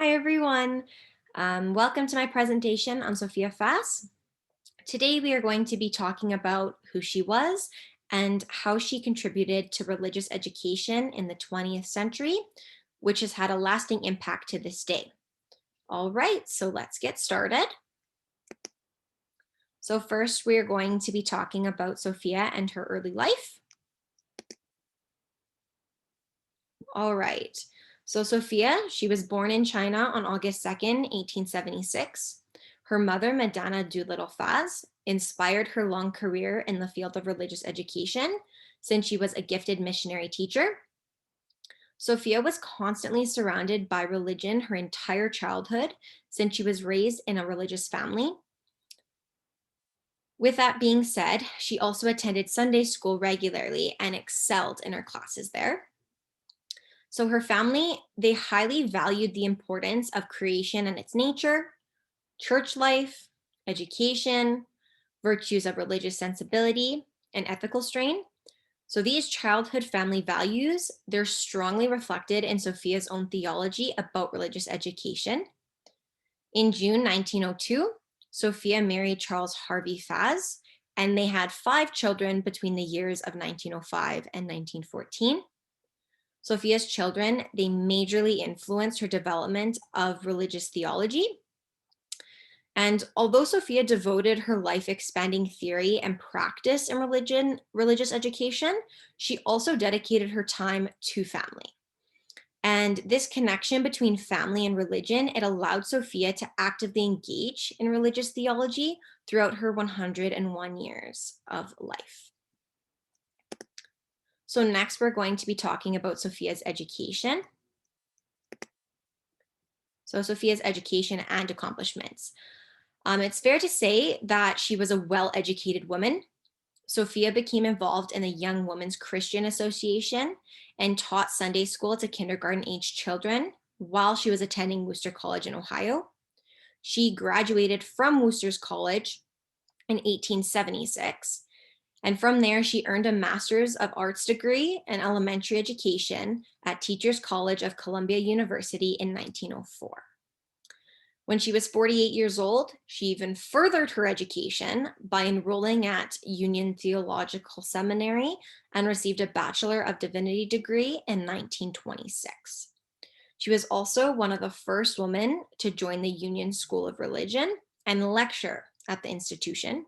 Hi, everyone. Welcome to my presentation on Sophia Fahs. Today, we are going to be talking about who she was and how she contributed to religious education in the 20th century, which has had a lasting impact to this day. All right, so let's get started. So first, we're going to be talking about Sophia and her early life. All right. So Sophia, she was born in China on August 2nd, 1876. Her mother, Madonna Doolittle Fahs, inspired her long career in the field of religious education since she was a gifted missionary teacher. Sophia was constantly surrounded by religion her entire childhood since she was raised in a religious family. With that being said, she also attended Sunday school regularly and excelled in her classes there. So her family, they highly valued the importance of creation and its nature, church life, education, virtues of religious sensibility, and ethical strain. So these childhood family values, they're strongly reflected in Sophia's own theology about religious education. In June 1902, Sophia married Charles Harvey Fahs, and they had 5 children between the years of 1905 and 1914. Sophia's children, they majorly influenced her development of religious theology. And although Sophia devoted her life expanding theory and practice in religious education, she also dedicated her time to family. And this connection between family and religion, it allowed Sophia to actively engage in religious theology throughout her 101 years of life. So next, we're going to be talking about Sophia's education. So Sophia's education and accomplishments. It's fair to say that she was a well-educated woman. Sophia became involved in the Young Women's Christian Association and taught Sunday school to kindergarten-age children while she was attending Worcester College in Ohio. She graduated from Worcester's College in 1876. And from there, she earned a Master's of Arts degree in elementary education at Teachers College of Columbia University in 1904. When she was 48 years old, she even furthered her education by enrolling at Union Theological Seminary and received a Bachelor of Divinity degree in 1926. She was also one of the first women to join the Union School of Religion and lecture at the institution.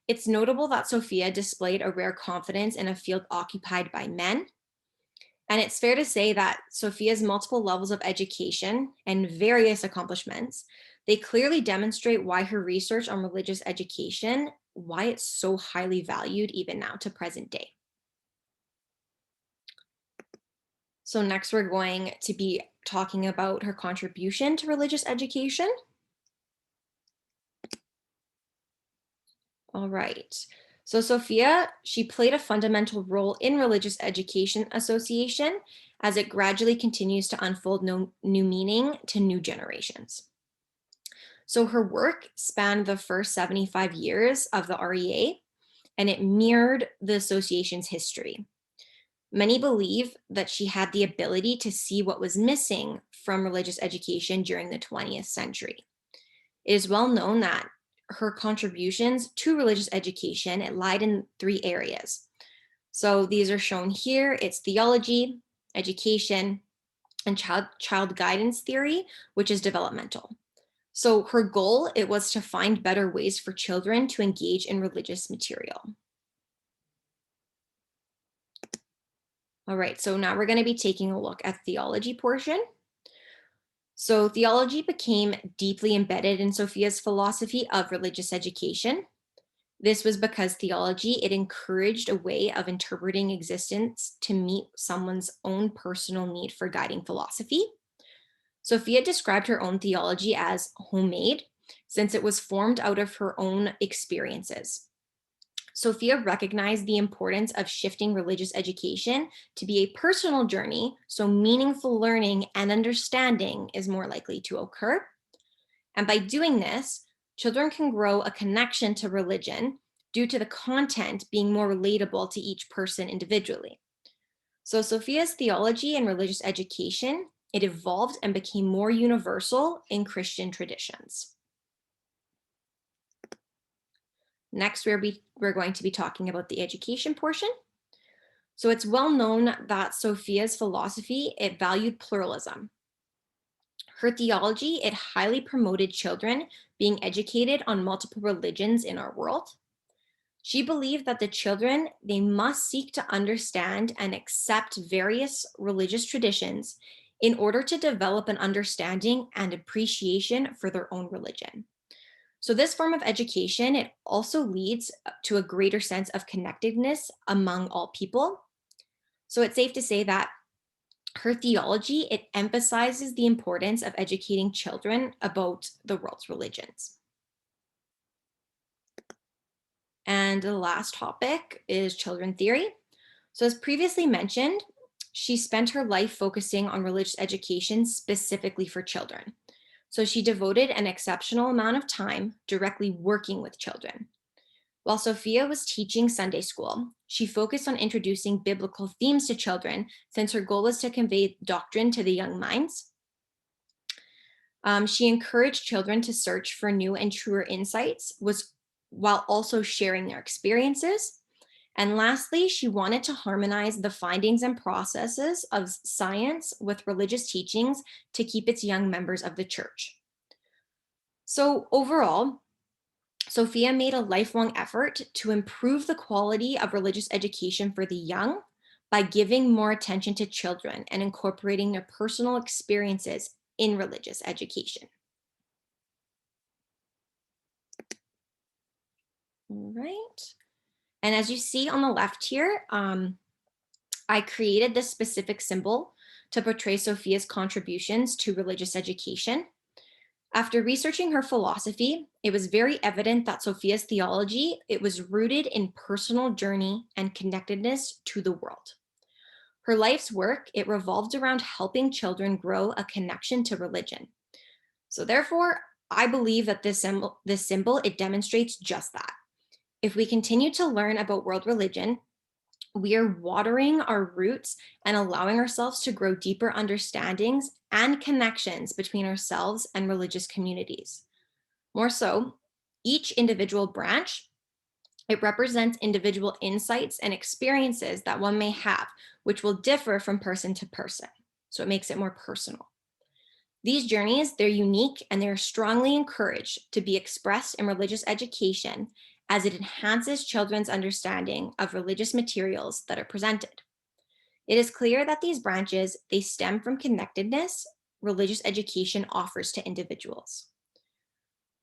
It's notable that Sophia displayed a rare confidence in a field occupied by men. And it's fair to say that Sophia's multiple levels of education and various accomplishments, they clearly demonstrate why her research on religious education, why it's so highly valued even now to present day. So next we're going to be talking about her contribution to religious education. All right. So Sophia, she played a fundamental role in religious education association as it gradually continues to unfold new meaning to new generations. So her work spanned the first 75 years of the REA, and it mirrored the association's history. Many believe that she had the ability to see what was missing from religious education during the 20th century. It is well known that her contributions to religious education, it lied in 3 areas. So these are shown here. It's theology, education, and child guidance theory, which is developmental. So her goal, it was to find better ways for children to engage in religious material. All right, so now we're going to be taking a look at theology portion. So theology became deeply embedded in Sophia's philosophy of religious education. This was because theology, it encouraged a way of interpreting existence to meet someone's own personal need for guiding philosophy. Sophia described her own theology as homemade, since it was formed out of her own experiences. Sophia recognized the importance of shifting religious education to be a personal journey, so meaningful learning and understanding is more likely to occur. And by doing this, children can grow a connection to religion due to the content being more relatable to each person individually. So Sophia's theology and religious education, it evolved and became more universal in Christian traditions. Next, we're going to be talking about the education portion. So it's well known that Sophia's philosophy, it valued pluralism. Her theology, it highly promoted children being educated on multiple religions in our world. She believed that the children, they must seek to understand and accept various religious traditions in order to develop an understanding and appreciation for their own religion. So this form of education, it also leads to a greater sense of connectedness among all people. So it's safe to say that her theology, it emphasizes the importance of educating children about the world's religions. And the last topic is children theory. So as previously mentioned, she spent her life focusing on religious education specifically for children. So she devoted an exceptional amount of time directly working with children. While Sophia was teaching Sunday school, she focused on introducing biblical themes to children since her goal was to convey doctrine to the young minds. She encouraged children to search for new and truer insights while also sharing their experiences. And lastly, she wanted to harmonize the findings and processes of science with religious teachings to keep its young members of the church. So overall, Sophia made a lifelong effort to improve the quality of religious education for the young by giving more attention to children and incorporating their personal experiences in religious education. All right. And as you see on the left here, I created this specific symbol to portray Sophia's contributions to religious education. After researching her philosophy, it was very evident that Sophia's theology, it was rooted in personal journey and connectedness to the world. Her life's work, it revolved around helping children grow a connection to religion. So therefore, I believe that this symbol, it demonstrates just that. If we continue to learn about world religion, we are watering our roots and allowing ourselves to grow deeper understandings and connections between ourselves and religious communities. More so, each individual branch, it represents individual insights and experiences that one may have, which will differ from person to person. So it makes it more personal. These journeys, they're unique and they're strongly encouraged to be expressed in religious education as it enhances children's understanding of religious materials that are presented. It is clear that these branches, they stem from connectedness religious education offers to individuals.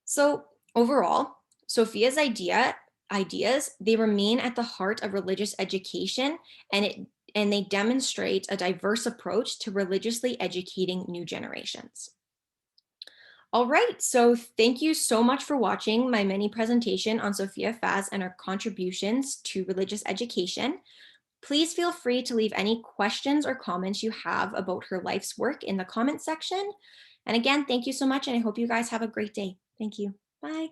So overall, Sophia's ideas, they remain at the heart of religious education and they demonstrate a diverse approach to religiously educating new generations. All right, so thank you so much for watching my mini presentation on Sophia Fahs and her contributions to religious education. Please feel free to leave any questions or comments you have about her life's work in the comment section. And again, thank you so much, and I hope you guys have a great day. Thank you. Bye.